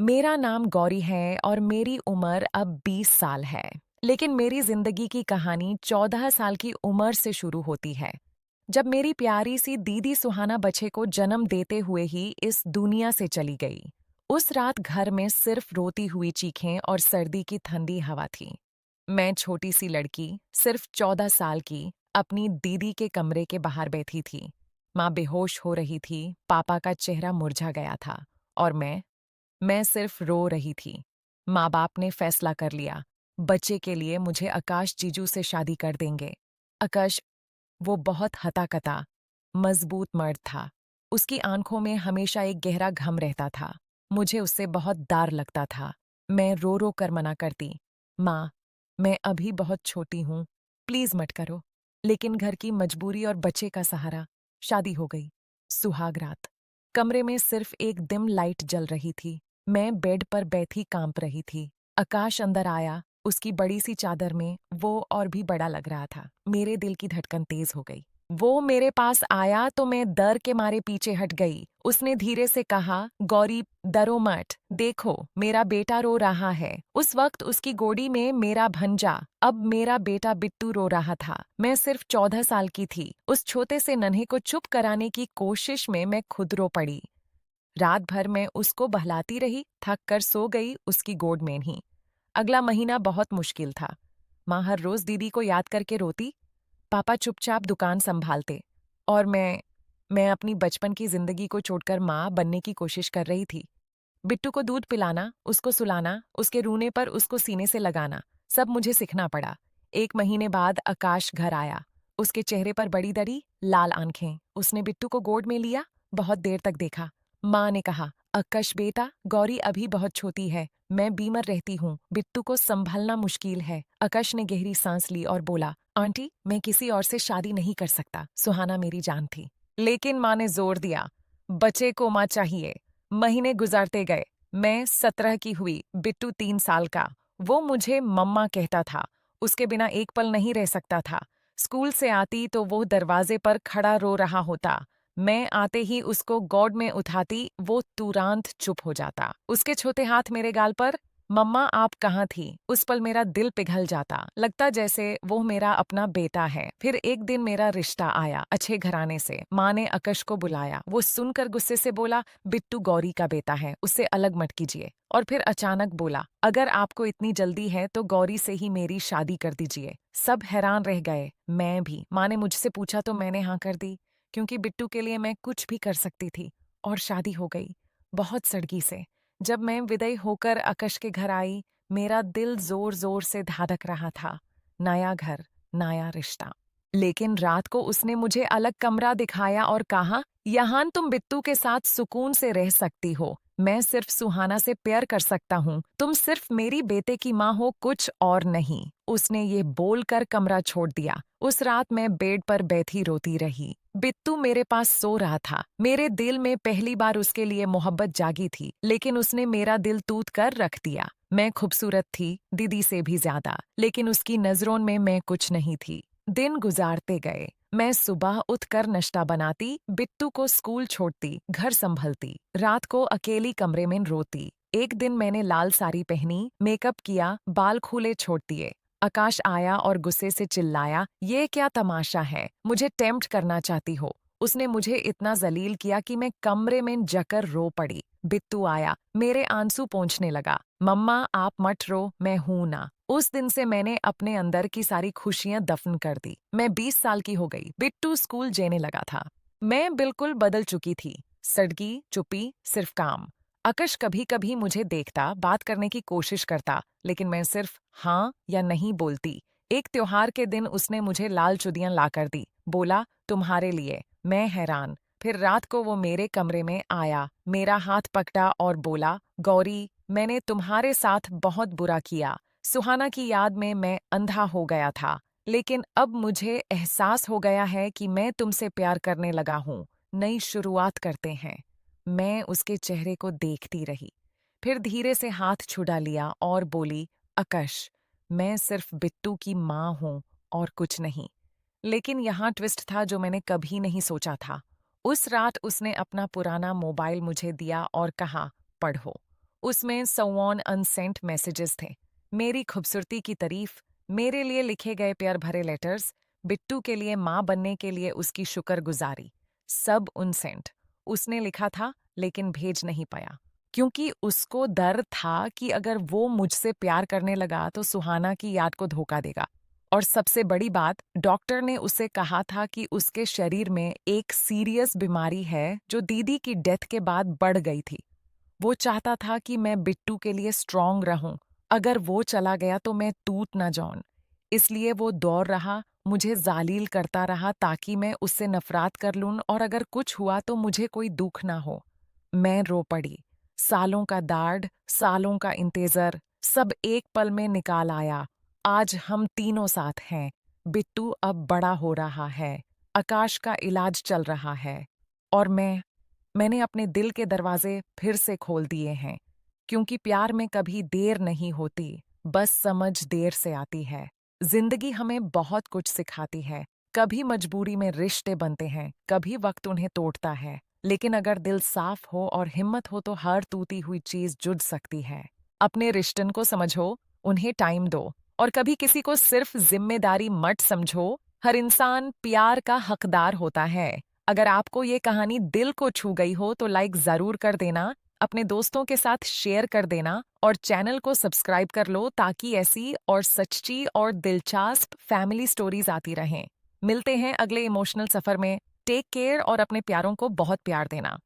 मेरा नाम गौरी है और मेरी उम्र अब 20 साल है। लेकिन मेरी जिंदगी की कहानी 14 साल की उम्र से शुरू होती है, जब मेरी प्यारी सी दीदी सुहाना बच्चे को जन्म देते हुए ही इस दुनिया से चली गई। उस रात घर में सिर्फ रोती हुई चीखें और सर्दी की ठंडी हवा थी। मैं छोटी सी लड़की, सिर्फ 14 साल की, अपनी दीदी के कमरे के बाहर बैठी थी। माँ बेहोश हो रही थी, पापा का चेहरा मुरझा गया था और मैं सिर्फ रो रही थी। माँ बाप ने फैसला कर लिया, बच्चे के लिए मुझे आकाश जीजू से शादी कर देंगे। आकाश, वो बहुत हता-कता, मजबूत मर्द था। उसकी आंखों में हमेशा एक गहरा घम रहता था। मुझे उससे बहुत डर लगता था। मैं रो रो कर मना करती, माँ, मैं अभी बहुत छोटी हूँ, प्लीज मत करो। लेकिन घर की मजबूरी और बच्चे का सहारा, शादी हो गई। सुहाग रात। कमरे में सिर्फ एक डिम लाइट जल रही थी। मैं बेड पर बैठी कांप रही थी। आकाश अंदर आया, उसकी बड़ी सी चादर में वो और भी बड़ा लग रहा था। मेरे दिल की धड़कन तेज हो गई। वो मेरे पास आया तो मैं डर के मारे पीछे हट गई। उसने धीरे से कहा, गौरी, डरो मत, देखो मेरा बेटा रो रहा है। उस वक्त उसकी गोदी में मेरा भंजा, अब मेरा बेटा बिट्टू रो रहा था। मैं सिर्फ 14 साल की थी। उस छोटे से नन्हे को चुप कराने की कोशिश में मैं खुद रो पड़ी। रात भर मैं उसको बहलाती रही, थक कर सो गई उसकी गोद में ही। अगला महीना बहुत मुश्किल था। माँ हर रोज दीदी को याद करके रोती, पापा चुपचाप दुकान संभालते और मैं अपनी बचपन की जिंदगी को छोड़कर माँ बनने की कोशिश कर रही थी। बिट्टू को दूध पिलाना, उसको सुलाना, उसके रोने पर उसको सीने से लगाना, सब मुझे सीखना पड़ा। 1 महीने बाद आकाश घर आया। उसके चेहरे पर बड़ी दरी, लाल आंखें। उसने बिट्टू को गोद में लिया, बहुत देर तक देखा। माँ ने कहा, आकाश बेटा, गौरी अभी बहुत छोटी है, मैं बीमार रहती हूँ, बिट्टू को संभालना मुश्किल है। आकाश ने गहरी सांस ली और बोला, आंटी, मैं किसी और से शादी नहीं कर सकता। सुहाना मेरी जान थी। लेकिन माँ ने जोर दिया, बच्चे को माँ चाहिए। महीने गुजरते गए। मैं 17 की हुई, बिट्टू 3 साल का। वो मुझे मम्मा कहता था। उसके बिना एक पल नहीं रह सकता था। स्कूल से आती तो वो दरवाजे पर खड़ा रो रहा होता। मैं आते ही उसको गोद में उठाती, वो तुरंत चुप हो जाता। उसके छोटे हाथ मेरे गाल पर, मम्मा आप कहाँ थी? उस पल मेरा दिल पिघल जाता, लगता जैसे वो मेरा अपना बेटा है। फिर एक दिन मेरा रिश्ता आया, अच्छे घराने से। माँ ने आकाश को बुलाया। वो सुनकर गुस्से से बोला, बिट्टू गौरी का बेटा है, उससे अलग मत कीजिए। और फिर अचानक बोला, अगर आपको इतनी जल्दी है तो गौरी से ही मेरी शादी कर दीजिए। सब हैरान रह गए, मैं भी। माँ ने मुझसे पूछा तो मैंने हाँ कर दी, क्योंकि बिट्टू के लिए मैं कुछ भी कर सकती थी। और शादी हो गई, बहुत सड़गी से। जब मैं विदाई होकर आकाश के घर आई, मेरा दिल जोर जोर से धड़क रहा था। नया घर, नया रिश्ता। लेकिन रात को उसने मुझे अलग कमरा दिखाया और कहा, यहाँ तुम बिट्टू के साथ सुकून से रह सकती हो। मैं सिर्फ सुहाना से प्यार कर सकता हूँ। तुम सिर्फ मेरी बेटे की माँ हो, कुछ और नहीं। उसने ये बोलकर कमरा छोड़ दिया। उस रात मैं बेड पर बैठी रोती रही। बिट्टू मेरे पास सो रहा था। मेरे दिल में पहली बार उसके लिए मोहब्बत जागी थी, लेकिन उसने मेरा दिल टूट कर रख दिया। मैं खूबसूरत थी, दीदी से भी ज्यादा, लेकिन उसकी नजरों में मैं कुछ नहीं थी। दिन गुजारते गए। मैं सुबह उठकर नाश्ता बनाती, बिट्टू को स्कूल छोड़ती, घर संभलती, रात को अकेली कमरे में रोती। एक दिन मैंने लाल साड़ी पहनी, मेकअप किया, बाल खुले छोड़ दिए। आकाश आया और गुस्से से चिल्लाया, ये क्या तमाशा है? मुझे टेम्प्ट करना चाहती हो? उसने मुझे इतना जलील किया कि मैं कमरे में जकर रो पड़ी। बिट्टू आया, मेरे आंसू पोंछने लगा। मम्मा आप मत रो, मैं हूं ना। उस दिन से मैंने अपने अंदर की सारी खुशियां दफन कर दी। मैं 20 साल की हो गई। बिट्टू स्कूल जाने लगा था। मैं बिल्कुल बदल चुकी थी। सड़गी, चुप्पी, सिर्फ काम। आकाश कभी कभी मुझे देखता, बात करने की कोशिश करता, लेकिन मैं सिर्फ हाँ या नहीं बोलती। एक त्योहार के दिन उसने मुझे लाल चुदियां लाकर दी। बोला, तुम्हारे लिए। मैं हैरान। फिर रात को वो मेरे कमरे में आया, मेरा हाथ पकड़ा और बोला, गौरी, मैंने तुम्हारे साथ बहुत बुरा किया। सुहाना की याद में मैं अंधा हो गया था, लेकिन अब मुझे एहसास हो गया है कि मैं तुमसे प्यार करने लगा हूँ। नई शुरुआत करते हैं। मैं उसके चेहरे को देखती रही, फिर धीरे से हाथ छुड़ा लिया और बोली, आकाश, मैं सिर्फ बिट्टू की माँ हूँ और कुछ नहीं। लेकिन यहाँ ट्विस्ट था जो मैंने कभी नहीं सोचा था। उस रात उसने अपना पुराना मोबाइल मुझे दिया और कहा, पढ़ो। उसमें सौवन अनसेंट मैसेजेस थे, मेरी खूबसूरती की तारीफ, मेरे लिए लिखे गए प्यार भरे लेटर्स, बिट्टू के लिए माँ बनने के लिए उसकी शुक्रगुजारी, सब अनसेंट। उसने लिखा था लेकिन भेज नहीं पाया, क्योंकि उसको डर था कि अगर वो मुझसे प्यार करने लगा तो सुहाना की याद को धोखा देगा। और सबसे बड़ी बात, डॉक्टर ने उसे कहा था कि उसके शरीर में एक सीरियस बीमारी है जो दीदी की डेथ के बाद बढ़ गई थी। वो चाहता था कि मैं बिट्टू के लिए स्ट्रांग रहूं, अगर वो चला गया तो मैं टूट ना जाऊं। इसलिए वो दौड़ रहा, मुझे जालील करता रहा ताकि मैं उससे नफरत कर लूं और अगर कुछ हुआ तो मुझे कोई दुख ना हो। मैं रो पड़ी। सालों का दार्ड, सालों का इंतजार, सब एक पल में निकाल आया। आज हम तीनों साथ हैं। बिट्टू अब बड़ा हो रहा है। आकाश का इलाज चल रहा है। और मैंने अपने दिल के दरवाजे फिर से खोल दिए हैं। क्योंकि प्यार में कभी देर नहीं होती, बस समझ देर से आती है। जिंदगी हमें बहुत कुछ सिखाती है। कभी मजबूरी में रिश्ते बनते हैं, कभी वक्त उन्हें तोड़ता है। लेकिन अगर दिल साफ हो और हिम्मत हो तो हर टूटी हुई चीज जुड़ सकती है। अपने रिश्तन को समझो, उन्हें टाइम दो और कभी किसी को सिर्फ जिम्मेदारी मत समझो। हर इंसान प्यार का हकदार होता है। अगर आपको ये कहानी दिल को छू गई हो तो लाइक ज़रूर कर देना, अपने दोस्तों के साथ शेयर कर देना और चैनल को सब्सक्राइब कर लो ताकि ऐसी और सच्ची और दिलचस्प फैमिली स्टोरीज आती रहें। मिलते हैं अगले इमोशनल सफ़र में। टेक केयर और अपने प्यारों को बहुत प्यार देना।